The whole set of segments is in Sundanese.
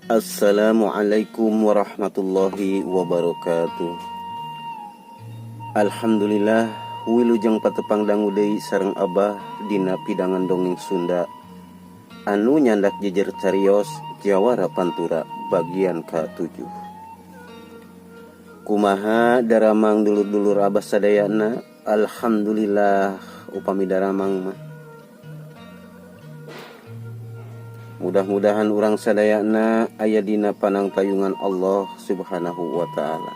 Assalamualaikum warahmatullahi wabarakatuh. Alhamdulillah wilujeng patepang dangu deui sareng Abah dina pidangan dongeng Sunda anu nyandak jejer carios Jawara Pantura bagian ka-7. Kumaha daramang dulur-dulur Abah sadayana? Alhamdulillah upami daramang mah. Mudah-mudahan urang sadayana aya dina panangtayungan Allah Subhanahu wa ta'ala.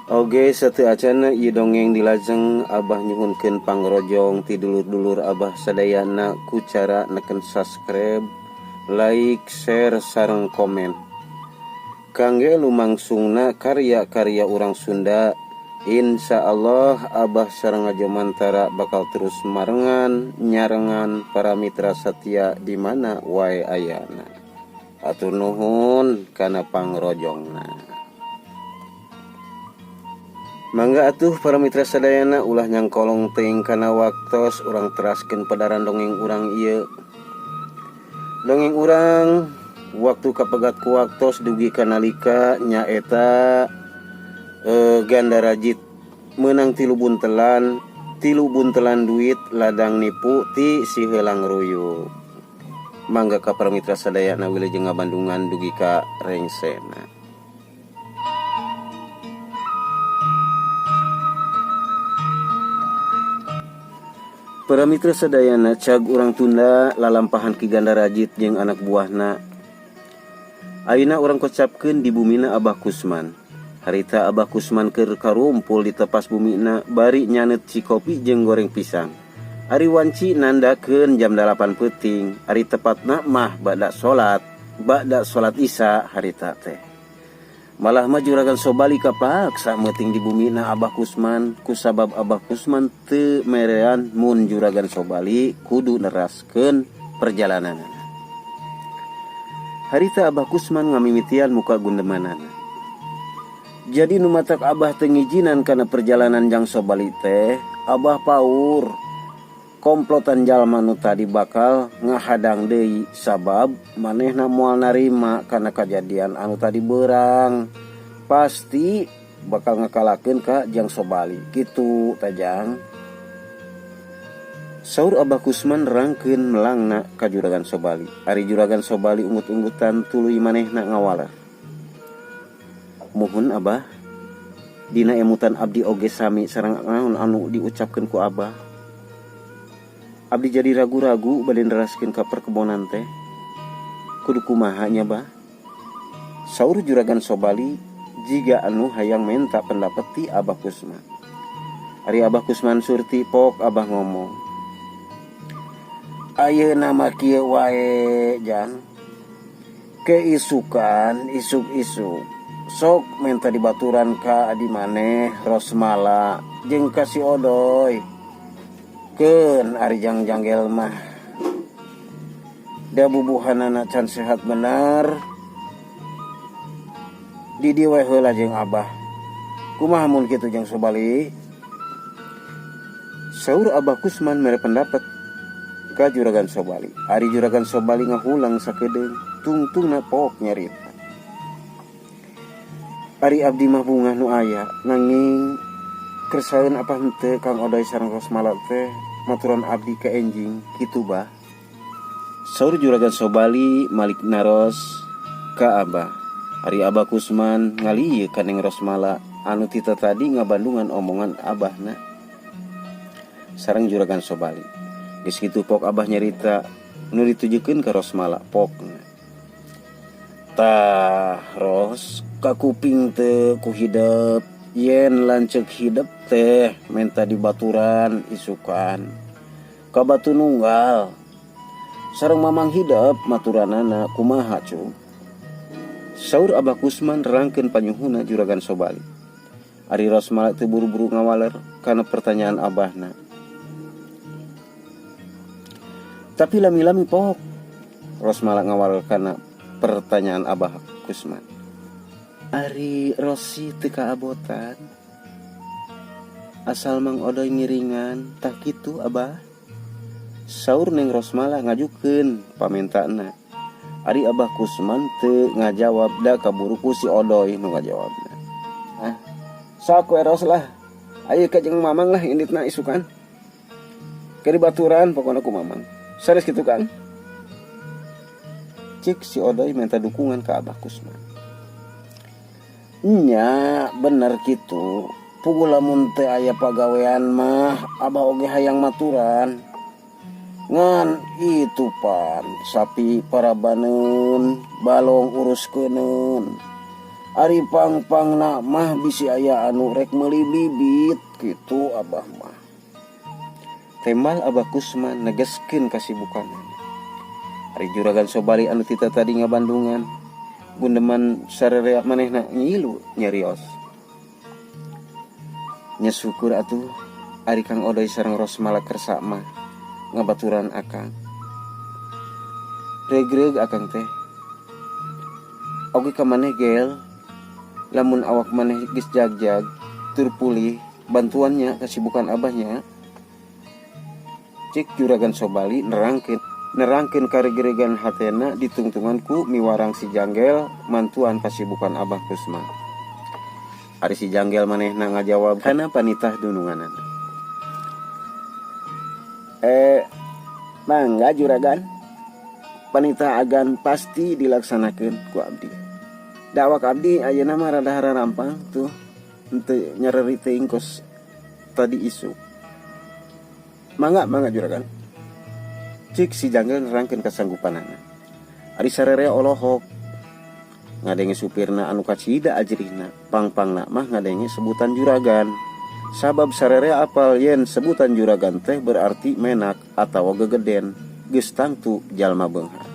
Oge sateu acana ieu dongeng dilajeng Abah nyuhunkeun pangrojong ti dulur-dulur Abah sadayana ku cara neken subscribe, like, share sareng komen. Kangge lumangsungna karya-karya urang Sunda, insya Allah Abah sareng Ajomantara bakal terus marengan nyarengan para mitra setia di mana wae ayana. Atur nuhun kana pangrojongna. Mangga atuh para mitra sadayana ulah nyangkolong teuing kana waktos urang teraskeun padaran dongeng urang ieu. Dongeng urang waktu kapegat ku waktos dugi kanalika nyaeta Ganda Rajit menang 3 buntelan duit ladang nipu ti si helang ruyu. Mangga ka para mitra sadayana wilujeng ngabandungan dugi ka rengsena. Para mitra sadayana cag urang Tunda lalampahan ki Ganda Rajit jeung anak buahna. Ayeuna urang kocapkeun di bumina Abah Kusman. Harita Abah Kusman keur karumpul di tepas bumina bari nyanet si kopi jeung goreng pisang. Ari wanci nandakeun jam 8 peuting. Ari tepatna mah bada salat Isya harita teh. Malah mah juragan Sobali kapaksa meuting di bumina Abah Kusman kusabab Abah Kusman teu merean mun juragan Sobali kudu neraskeun perjalananna. Harita Abah Kusman ngamimitian muka gundemanana. Jadi nu matak Abah teu ngijinan kana perjalanan Jang Sobali teh, Abah paur komplotan jalma nu tadi bakal ngahadang deui sabab manehna moal narima kana kajadian anu tadi beurang. Pasti bakal ngakalakeun ka Jang Sobali. Kitu tajang. Saur Abah Kusman rangkeun melangna ka juragan Sobali. Ari juragan Sobali ungut-ungutan tuluy manehna ngawaler. Muhun Abah, dina emutan abdi oge sami sareng naon anu diucapkeun ku Abah. Abdi jadi ragu-ragu bade neraskeun ka perkebonan teh. Kudu kumaha nya Bah? Saur juragan Sobali jiga anu hayang menta pendapat ti Abah Kusman. Ari Abah Kusman surti pok Abah ngomong. Ayeuna mah kieu wae Jang. Keisukan isuk-isuk. Sok menta dibaturan ka adi maneh Rosmala jeung ka si Odoy. Keun ari jangjangel mah da bubuhanana can sehat bener. Di dieu we heula jeung Abah. Kumaha mun kitu Jang Sobali? Saur Abah Kusman mere pendapat ka juragan Sobali. Ari juragan Sobali ngahulang sakedeung tungtungna pok nyarita. Ari abdi mah bungah nu aya nanging kersaeun apa henteu Kang Odoy sareng Rosmala teh maturan abdi ka enjing kitu Bah. Saur juragan Sobali malik naros ka Abah. Ari Abah Kusman ngalieu ka Neng Rosmala anu tita tadi ngabandungan omongan Abahna sareng juragan Sobali. Geus kitu pok Abah nyarita nu ditujukeun ka Rosmala pokna. Tah Ros, ka kuping teh ku hidep yen lanceuk hidep teh menta dibaturan isukan ka batu nunggal sareng mamang hidep maturanana kumaha cu? Saur Abah Kusman rangkeun panyuhuna juragan Sobali. Ari Rosmala teu buru-buru ngawaler kana pertanyaan Abahna. Tapi lami-lami pok Rosmala ngawaler kana pertanyaan Abah Kusman. Ari Rosi teu kaabotan. Asal Mang Odoy ngiringan, tah kitu Abah. Saur Neng Rosmala ngajukeun pamentana. Ari Abah Kusman teu ngajawab da kaburu ku si Odoy nu ngajawabna. Sok we ros lah. Ayo ka jeung Mamang lah inditna isukan. Keur baturan pokona ku Mamang. Sanes kitu kan? Cik si Odoy minta dukungan ke Abah Kusman. Nya bener kitu. Puguh lamun teu aya pagawean mah Abah oge hayang maturan. Ngan itu pan sapi parabaneun balong uruskeuneun. Ari pang-pangna mah bisi aya anu rek meuli bibit kitu Abah mah. Tembal Abah Kusman negeskeun kasibukanna. Ari juragan Sobali anu tita tadi ngabandungan gundeman sarerea manehna ngilu nyarios. Nya syukur atuh ari Kang Odoy sareng Rosmala kersa mah ngabaturan akang. Regreg akang teh. Oge ka maneh gel lamun awak maneh geus jagjag tur pulih bantuannya kasibukan abahnya. Cik juragan Sobali nerangkeun karegregan hatena ditungtungan ku miwarang si Janggel mantuan kasibukan Abah Kusman. Ari si Janggel manehna ngajawab kana panitah dununganana. Mangga juragan. Panitah agan pasti dilaksanakeun ku abdi. Dakwak abdi ayeuna mah rada harampang tuh henteu nyareri teuing kos tadi isu. Mangga juragan. Cik si Janggel nerangkeun kasanggupanana. Ari sarerea olohok ngadenge supirna anu kacida ajrihna, pang-pangna mah ngadenge sebutan juragan. Sabab sarerea apal yen sebutan juragan teh berarti menak atawa gegeden, geus tangtu jalma beunghar.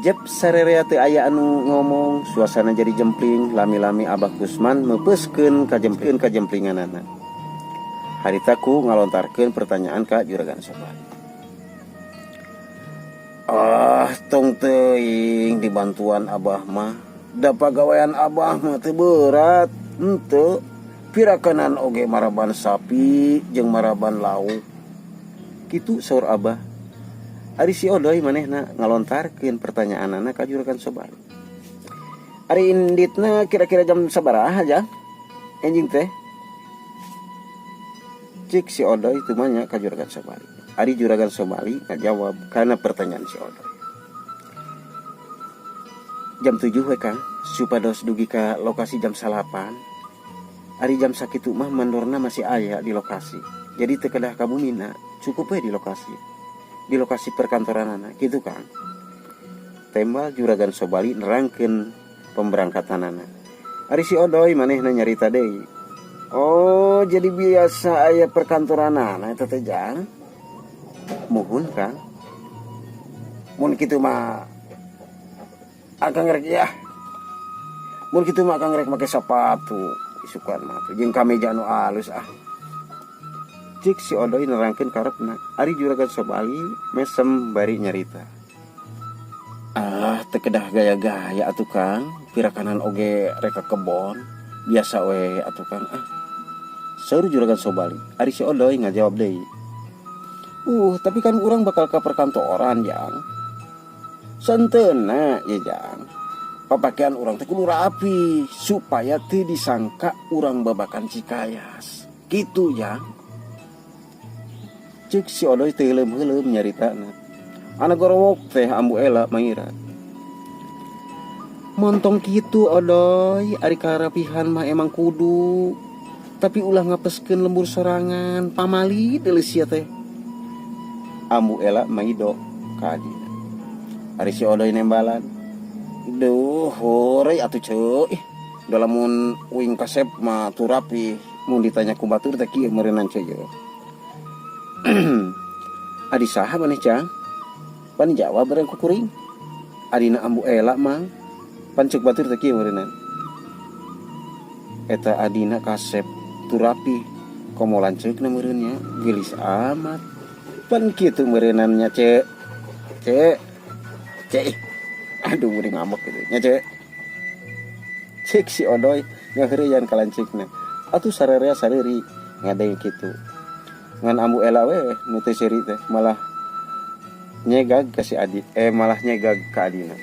Jep sarerea teu aya anu ngomong, suasana jadi jempling, lami-lami Abah Kusman meupeskeun kajemplinganana. Harita ku ngalontarkeun pertanyaan ka juragan Sobali. Tong teuing dibantuan Abah mah. Da pagawean Abah mah teu berat, henteu. Pirakanan oge maraban sapi jeung maraban lauk. Kitu saur Abah. Ari si Odoy manehna ngalontarkeun pertanyaanana ka juragan Sobali. Ari inditna kira-kira jam sabaraha Jang? Enjing teh. Cik si Odoy teu manya ka juragan Sobali. Ari juragan Sobali ngajawab kana pertanyaan si Odoy. Jam 7 we Kang, supados dugi ka lokasi jam 8. Ari jam sakitu mah mandorna masih aya di lokasi. Jadi teu kedah kabumina, cukup we di lokasi. Di lokasi perkantoranana, gitu Kang. Tembal juragan Sobali nerangkeun pemberangkatanana. Ari si Odoy manehna nyarita deui. Oh, jadi biasa aya perkantoranana eta teh Jang. Muhun Kang. Mun kitu mah akang rek ya. Mun kitu mah akang rek make sepatu isukan mah tuh jeung kameja anu alus ah. Cik si Odoy nerangkeun karepna. Ari juragan Sobali mesem bari nyarita. Teu kedah gaya-gaya atuh Kang. Pirakanan oge rek kebon. Biasa we atuh Kang ah. Saur juragan Sobali. Ari si Odoy ngajawab deui. Tapi kan urang bakal ke perkantoran Jang. Santeuna ya Jang. Papakean urang teh kudu rapi supaya teu disangka urang babakan cikayas. Kitu Jang. Cik si Odoy teh heuleum-heuleum nyaritana. Anak gorowok teh ambu ela mairat. Montong kitu Odoy, ari karapihan mah emang kudu. Tapi ulah ngapeskeun lembur sorangan, pamali deuleu sia teh. Ambu ela maido ka adina. Ari si Odoy nembalan. Duh, hore atuh ceu. Da lamun uing kasep mah tu rapi. Mun ditanya ku batur teh kieu meureunnan ceu. Adi saha maneh Cang? Pan jawab bareng ku kuring. Adina ambu ela mang. Pan ceuk batur teh kieu meureunnan. Eta adina kasep tu rapi. Komo lanceukna meureunnya geulis amat. Pan kitu meureunannya Cek. Aduh meureun ngambek kitu nya Cek. Cek si Odoy ngaheureuyan ka lanceukna. Atuh sarerea sareuri ngadeng kitu. Ngan ambu ela we nu teu seuri teh malah nyegag ke si Adi, malah nyegag ke adina.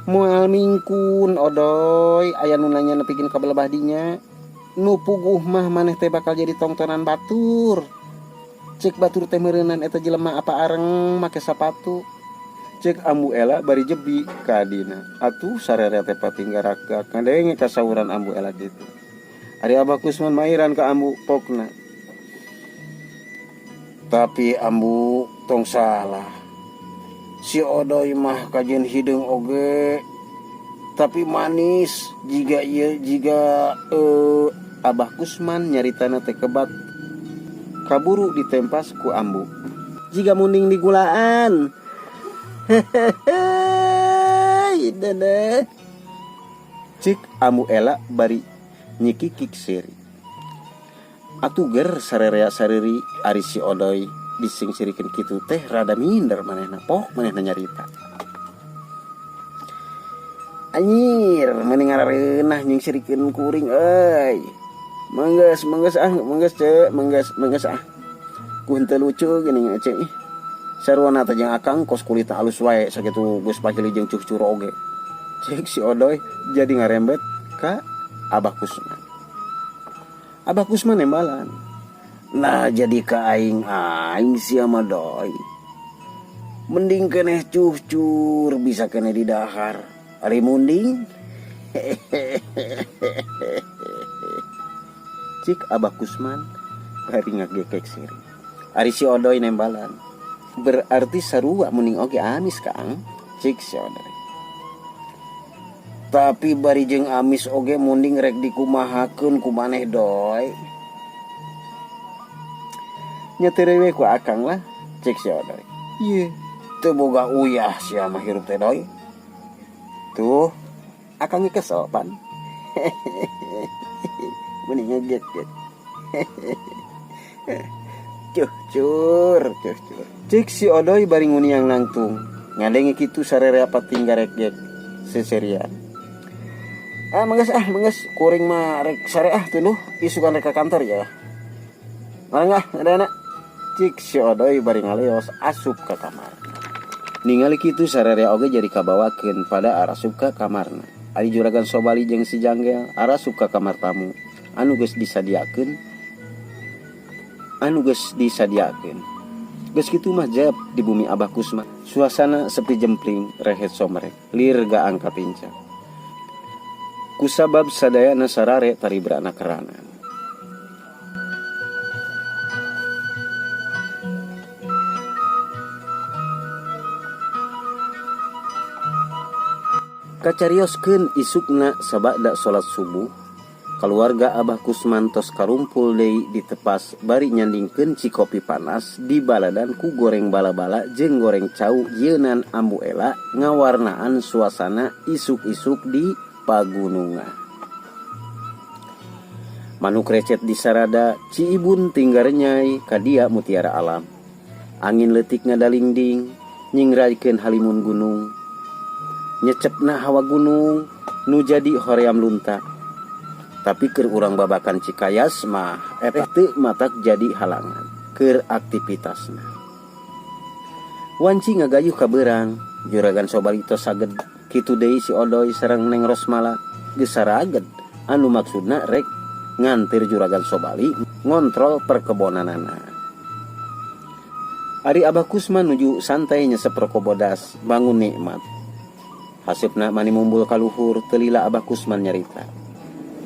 Moal mingkun odoy aya nu nanya nepikeun ka belebah dinya. Nu puguh mah maneh teh bakal jadi tongtonan batur. Cek batur teh meureunnan eta jelema apa areng make sapatu. Cek Ambu Ela bari jebi ka adina. Atuh sarere teh patinggarakak ngadenge kasauran Ambu Ela kitu. Ari Abah Kusman mairan ka Ambu pokna. Tapi Ambu tong salah. Si odoy mah kajen hideung oge. Tapi manis jiga Abah Kusman nyaritana teh kebat kaburu ditempas ku Ambu. Jiga munding digulaan. Hehehe, dede. Cik Ambu Ela bari nyikikik siri. Atuger sarerea sariri ari si odoy disingsirikeun kitu teh rada minder manehna poh manehna nyarita. Anyir mending ngareunah nyingsirikeun kuring euy. Manggas cek, manggas ah. Ku henteu lucu geuning cek ih. Sarwana teh jeung akang kos kulitna alus wae sakitu geus pagili jeung cucur oge. Cek si odoy jadi ngarembet ka Abah Kusman. Abah Kusman nembalan. Nah jadi ka aing sia mah doy. Mending keneh cucur bisa keneh di dahar. Ari munding. Cik Abah Kusman bari ngagekek siri. Ari si odoy nembalan. Berarti sarua mending oge amis Kang. Cik si odoy. Tapi bari jeung amis oge munding rek dikumahakeun ku maneh doy. Nyeterewe ku akang lah. Cik si odoy. Ieu teu boga uyah sia mah hirup teh doy. Tuh akang kesel pan. Mending ngegek. Cucur. Cik si odoy bari nguniang nangtung. Ngadenge kitu sarerea patinggarek-gek seserian. Manggas kuring mah rek sare tuluh isukan rek ka kantor ya. Marang ada anak. Cik si odoy bari ngaleos asup ka kamar. Ningali kitu sarerea oge jadi kabawakeun pada arasup ka kamarna. Ari juragan Sobali jeung si Janggel arasup ka kamar tamu anu geus disadiakeun. Geus kitu mah jab di bumi Abah Kusman. Suasana sepi jempling, rehet somrek, lir gaangka pincang. Kusabab sadayana sarare taribrana keranan. Kacarioskeun isukna sabada salat subuh. Keluarga Abah Kusman tos karumpul deui di tepas bari nyandingkeun cikopi panas di baladan ku goreng bala-bala jeung goreng cau yeunnan Ambu Ela ngawarnaan suasana isuk-isuk di pagunungan. Manuk recet di sarada Ciibun tinggar nyai kadia mutiara alam. Angin leutik ngadalingding nyingraikeun halimun gunung. Nyecepna hawa gunung nu jadi hoream lunta. Tapi keur urang babakan Cikayas mah eteh teu matak jadi halangan keur aktivitasna. Wanci ngagayuh ka beurang, juragan Sobali tos saged kitu deui si odoy sareng Neng Rosmala geus saraged anu maksudna rek ngantir juragan Sobali ngontrol perkebonanana. Ari Abah Kusman nuju santai nyesep rokok bodas bangun nikmat. Hasupna mani mumbul kaluhur teu lila Abah Kusman nyarita.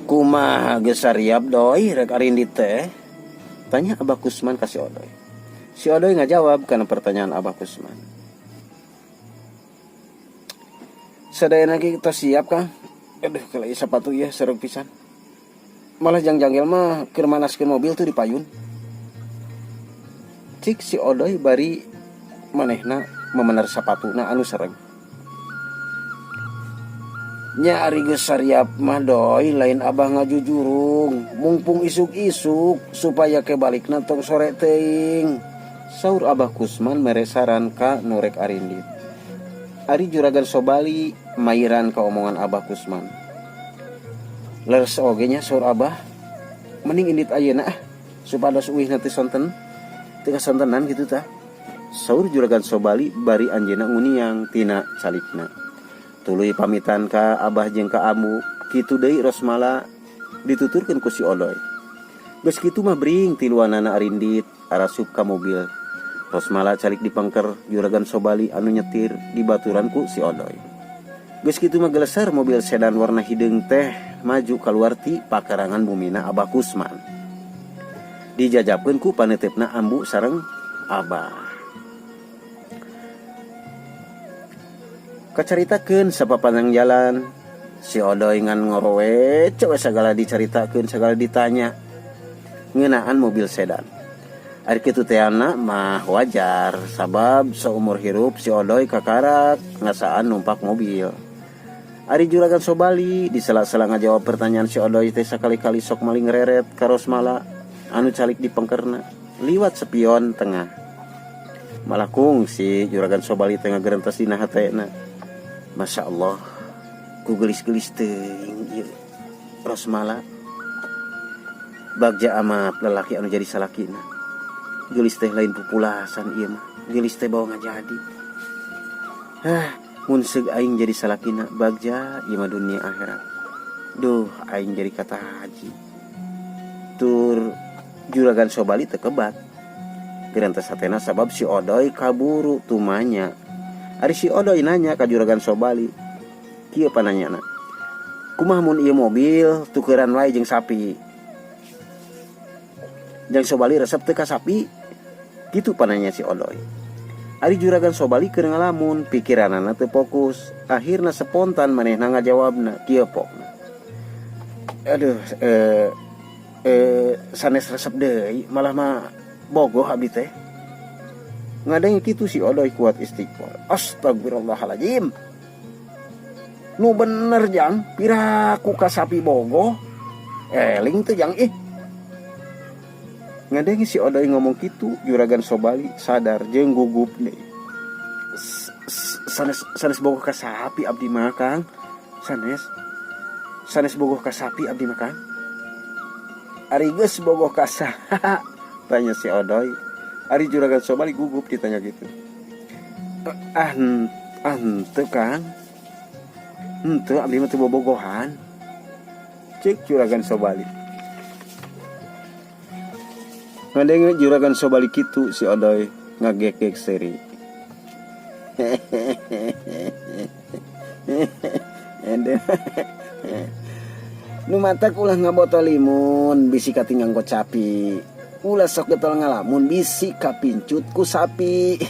Kumaha geus sariap doy rek arindit teh? Tanya Abah Kusman ka si odoy. Si odoy ngajawab kana pertanyaan Abah Kusman. Sadayana kita siap Kang. Aduh kalau sepatu ya serem pisan. Malah janggel mah keur manaskeun mobil tuh di payun. Cik si odoy bari manehna memenar sapatuna anu sereng. Nya ari geus sariap mah doy lain Abah ngajujurung mumpung isuk-isuk supaya kebalikna tong sore teuing. Saur Abah Kusman mere saran ka nurek arindit. Ari juragan Sobali mairan ka omongan Abah Kusman. Leres oge nya saur Abah. Mending indit ayeuna supados uih nanti sonten teu kasontenan kitu tah. Saur Juragan Sobali bari anjeunna nguniang tina calikna. Tuluy pamitan ka abah jeung ka amu, kitu deui Rosmala dituturkeun ku si Odoy. Geus kitu mah bring tiluanana arindit arasup ka mobil. Rosmala calik dipengker Juragan Sobali anu nyetir di baturan ku si Odoy. Geus kitu mah geleser mobil sedan warna hideung teh maju kaluar ti pakarangan bumina Abah Kusman. Dijajabkeun ku paneutepna Ambu sareng Abah. Kacaritakeun sapapanjang jalan, si Odoy ngan ngorowe coba segala dicaritakeun, segala ditanya ngeunaan mobil sedan. Ari kitu teh mah wajar, sabab saumur hirup si Odoy kakarak ngasaan numpak mobil. Ari Juragan Sobali di sela-sela ngajawab pertanyaan si Odoy teh sakali-kali sok maling reret ka Rosmala anu calik dipengkerna liwat spion tengah. Malakung si Juragan Sobali tengah gerentas dina hatena. Masya Allah, ku gelis-gelis teuing ieu Rosmala. Bagja amat lelaki anu jadi salakina. Gelis teh lain pupulasan ieu mah. Gelis teh bawa ngajadi. Mun seug aing jadi salakina bagja ieu mah dunia akhirat. Duh, aing jadi kata haji. Tur Juragan Sobali teu kebat. Gerentas hatena sabab si Odoy kaburu tumanya. Ari si Odoy nanya ka Juragan Sobali, kieu pananyana, kumaha mun ieu mobil tukeran wae jeung sapi? Jang Sobali resep teu ka sapi? Kitu pananya si Odoy. Ari Juragan Sobali keur ngalamun, pikiranna teu fokus, akhirna spontan manehna ngajawabna, kieu pokna. Aduh, sanes resep deui, malah mah bogoh abi teh. Ngadeng kitu si Odoy kuat istighfar. Astagfirullahaladzim. Nu bener jang, piraku ka sapi bogoh. Eling teh jang Ngadeng si Odoy ngomong kitu, Juragan Sobali sadar jeung gugup deui. Sanes bogoh ka sapi abdi mah Kang. Sanes bogoh ka sapi abdi mah Kang. Ari geus bogoh ka saha? Tanya si Odoy. Ari Juragan Sobali gugup ditanya gitu. Henteu Kang. Henteu abdi mah teu bobogohan. Cek Juragan Sobali. Ngadenge Juragan Sobali kitu si Odoy ngagek-gek seri. Nu matak ulah ngabotol limun bisi katinggang gocapi. Ulah sok getol ngalamun bisi kapincut ku sapi.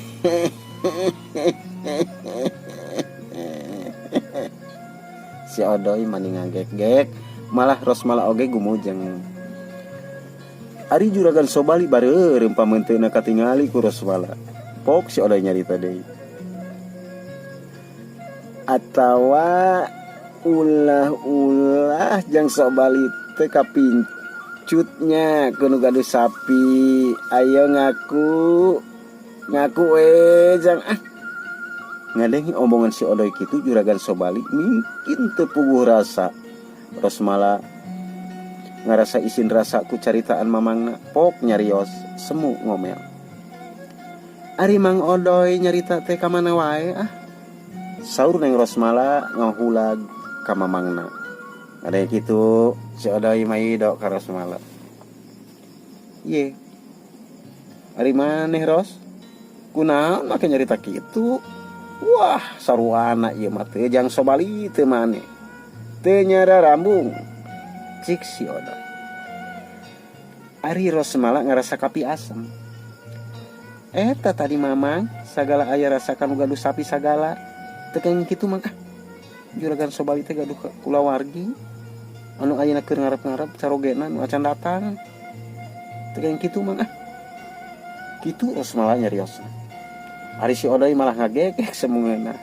Si Odoy mani ngagek-gek, malah Rosmala oge gumujeng. Ari Juragan Sobali bareureum pamenteuna katingali ku Rosmala. Pok si Odoy nyarita deui. Atawa ulah jang Sobali teu kapincut cutnya kuno gaduh sapi. Ayo ngaku jang Ngadengi omongan si Odoy kitu Juragan Sobali mungkin teu puguh rasa. Rosmala ngarasa isin rasa ku caritaan mamangna, pok nyarios semu ngomel. Ari Mang Odoy nyarita teh ka mana wae Saur neng Rosmala ngahulag ka mamangna. Ada gitu si Odoy maido ka Rosmala. Ye. Ari maneh Ros? Kunaon make nyarita kitu? Wah, saruana ieu mah teh jang Sobali teu maneh. Teu nyara rambung. Cik si Odoy. Ari Rosmala ngarasa kapi asem. Eta tadi mamang sagala aya rasakan gaduh sapi sagala. Teu kenging kitu mah Juragan Sobali teh gaduh kulawargi. Anu ayeuna keur ngarep-ngarep carogena nu acan datang. Teu kenging kitu mah Kitu Rosmala nyariosna. Ari si Odoy malah ngagegek semungeuna.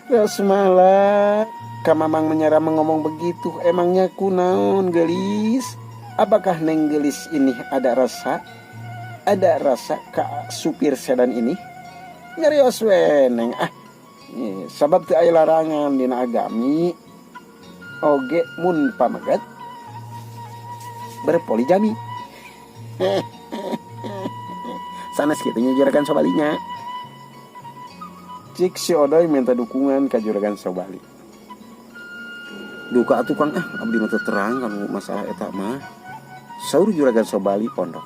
Rosmala ka mamang menyara mengomong begitu. Emangnya kunaon gelis? Apakah neng gelis ini ada rasa? Ada rasa ka supir sedan ini? Nyarios we neng sabab teu aya larangan dina agami. Oge mun pamaget berpoligami. Sanes kitu nya Juragan Sobalinya. Cik si Odoy minta dukungan ke Juragan Sobali. Duka atuh Kang, abdi mah teu terang kanu masalah eta mah. Saur Juragan Sobali pondok.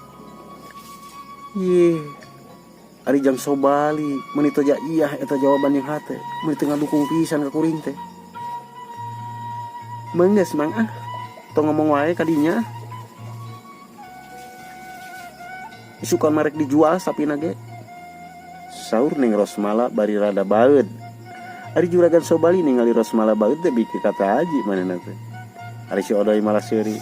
Ye, ari Jang Sobali meuni teu iya eta jawaban yang hate. Meuni teu ngadukung pisan ka kuring teh. Meunggeus Mang tong ngomong wae ka dinya. Isukan marek dijual sapina ge. Saur Neng Rosmala bari rada baeud. Ari Juragan Sobali ningali Rosmala baeud teh biki kata haji manehna teh. Ari si Odoy malah seuri.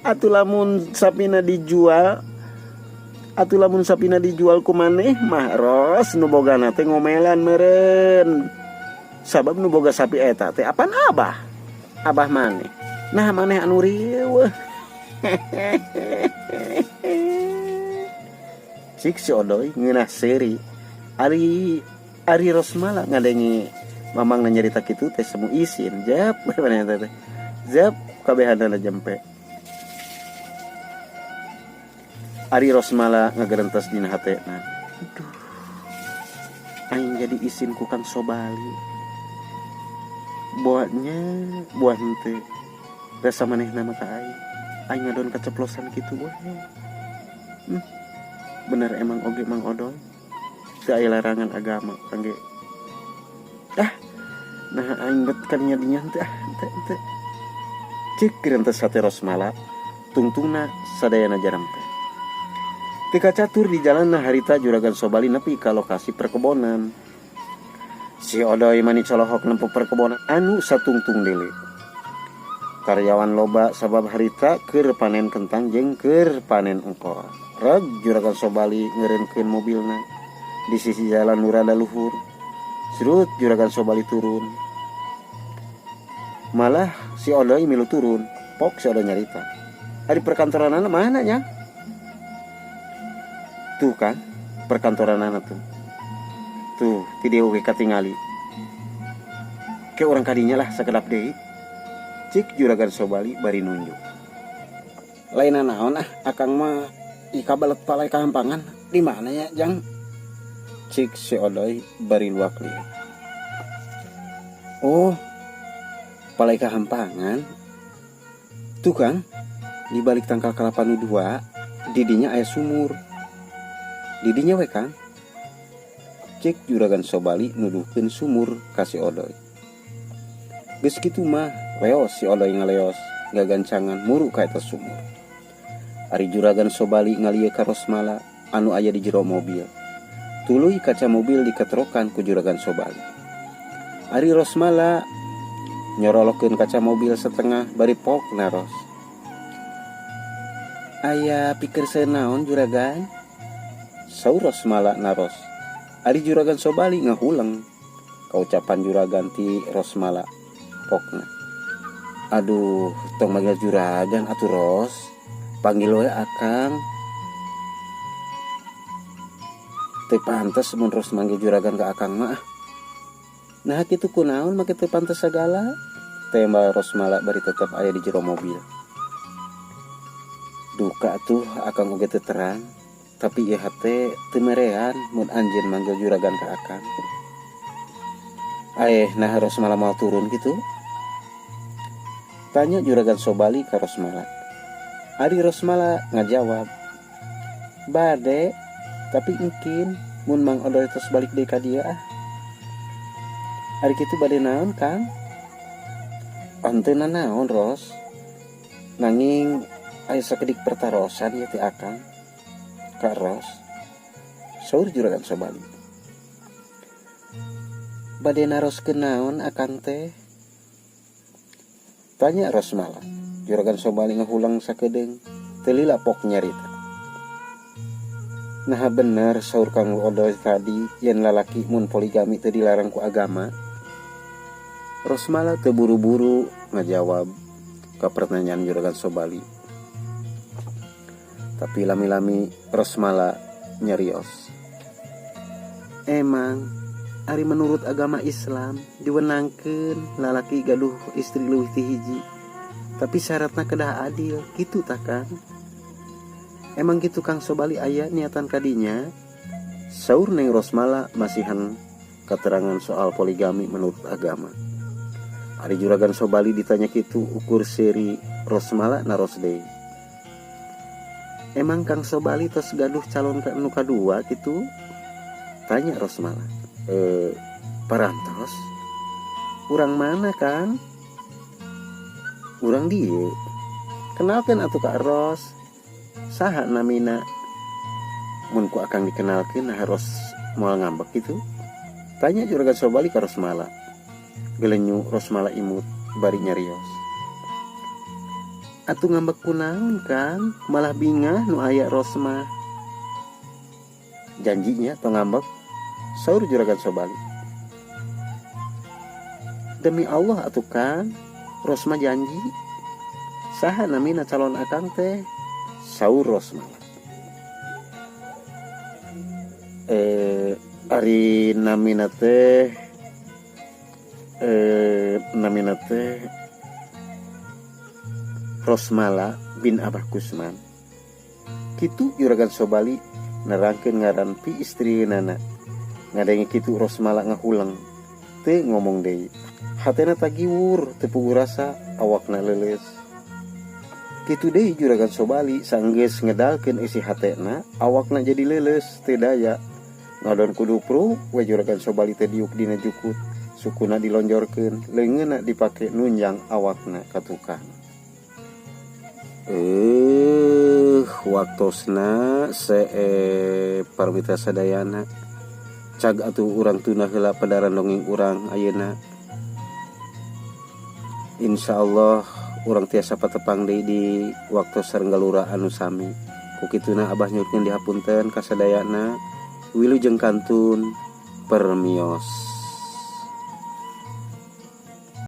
Atuh lamun sapina dijual ku maneh mah Ros nu bogana teh ngomelan meureun. Sabab nu boga sapi eta teh apaan Abah maneh. Nah maneh anu riweuh. Cik si Odoy ngeunah seuri. Ari Rosmala ngadengi mamangna nyarita kitu teh semu isin. Jap maneh teh. Jap kabehanana jempe. Ari Rosmala ngagerentos dina hatena. Aduh. Aing jadi isin ku Kang Sobali. Buah henteu. Rasa manehna mah ka aing. Aing ngadon kaceplosan kitu we. Bener emang oge Mang Odoy. Teu aya larangan agama kangge. Nah aing bet kadinya dinya henteu henteu. Cik gerentos hate Rosmala. Tungtungna sadayana jarempe. Tika catur di jalan harita Juragan Sobali nepi ka lokasi perkebunan. Si Odoy mani colohok nempuh perkebunan anu satungtung deui. Karyawan loba sabab harita keur panen kentang jeung keur panen engkor. Reg Juragan Sobali ngeureunkeun mobilna di sisi jalan nu rada luhur. Sirut Juragan Sobali turun. Malah si Odoy milu turun. Pok si Odoy nyarita. Ari perkantoranana mana nya? Tuh kan, perkantoranana tuh. Tuh, video we katingali. Ke orang kadinya lah sakedap deui. Cik Juragan Sobali bari nunjuk. Laina naon akang mah ikabalet palai kahampangan. Di mana ya, Jang? Cik si Odoy bari luak lieu. Oh, palai kahampangan. Tuh Kang, di balik tangkal kelapa nu 2, didinya aya sumur. Didinya we Kang. Cek Juragan Sobali nuduhkeun sumur ka si Odoy. Geus kitu mah leos si Odoy ngaleos gagancangan muru ka eta sumur. Ari Juragan Sobali ngalieu ka Rosmala anu aya di jero mobil. Tuluy kaca mobil diketrokan ku Juragan Sobali. Ari Rosmala nyorolokeun kaca mobil setengah bari pok naros. Aya pikir senaon Juragan? Saur Rosmala naros. Ari Juragan Sobali ngahuleng kaucapan Juragan ti Rosmala pokna. Aduh, tong manggil Juragan atuh Ros. Panggil we Akang. Teu pantes mun Ros manggil Juragan ka Akang mah. Nah kitu kunaon make teu pantes sagala. Tembal Rosmala bari tetep aya di jero mobil. Duka tuh Akang oge teu terang. Tapi ieu hate teu merean mun anjeun manggil Juragan ka Akang. Nah Rosmala mau turun gitu? Tanya Juragan Sobali ka Rosmala. Ari Rosmala ngajawab, bade, tapi mungkin mun Mang Odoy tos balik deui ka dieu Ari kitu bade naon Kang? Anteuna naon Ros. Nanging aya sakedik pertarosan ya ti Akang. Kak Ros, saur Juragan Sobali. Bade naroskeun naon Akang teh? Tanya Rosmala. Juragan Sobali ngahulang sakedeung, teu lila pok nyarita. Nah bener saur Kang Odoy tadi yen lalaki mun poligami teu dilarang ku agama. Rosmala teu buru-buru ngajawab ka pertanyaan Juragan Sobali. Tapi lami-lami Rosmala nyarios. Emang ari menurut agama Islam diwenangkeun lalaki gaduh istri leuwih ti hiji, tapi syaratna kedah adil gitu tah Kang. Emang gitu Kang Sobali aya niatan kadinya? Saur Neng Rosmala masihan keterangan soal poligami menurut agama. Ari Juragan Sobali ditanya kitu ukur seri Rosmala naros deui. Emang Kang Sobali tos gaduh calon nu kadua gitu? Tanya Rosmala. Parantos. Urang mana Kang? Urang dieu. Kenalkeun atuh ka Ros. Saha namina? Mun ku akang dikenalkeun nah Ros moal ngambek gitu. Tanya Juragan Sobali ka Rosmala. Gelenyu Rosmala imut bari nyarios. Atuh ngambek kunaon Kang? Malah bingah nu aya Rosma. Janjinya tong ngambek. Saur Juragan Sobali. Demi Allah atuh Kang, Rosma janji. Saha namina calon akang teh? Saur Rosmala. Ari namina teh Rosmala bin Abah Kusman. Kitu Juragan Sobali nerangkeun ngaran pi istri nana. Ngadengi kitu Rosmala ngahulang. Teu ngomong deui. Hatena tagiwur, teu puguh rasa, awakna leuleus. Kitu deui Juragan Sobali sanggeus ngedalkeun isi hatena, awakna jadi leuleus teu daya. Ngadon kudupruk we Juragan Sobali teh diuk dina jukut. Sukuna dilonjorkeun, leungeunna dipake nunjang awakna ka tukang. Waktosna parmita sadayana. Cag atuh urang tuna heula padaran dongeng urang ayeuna. Insyaallah urang tiasa patepang deui di waktu sareng galura anu sami. Ku kituna Abah nyukeun dihapunten ka sadayana. Wilujeng kantun permios.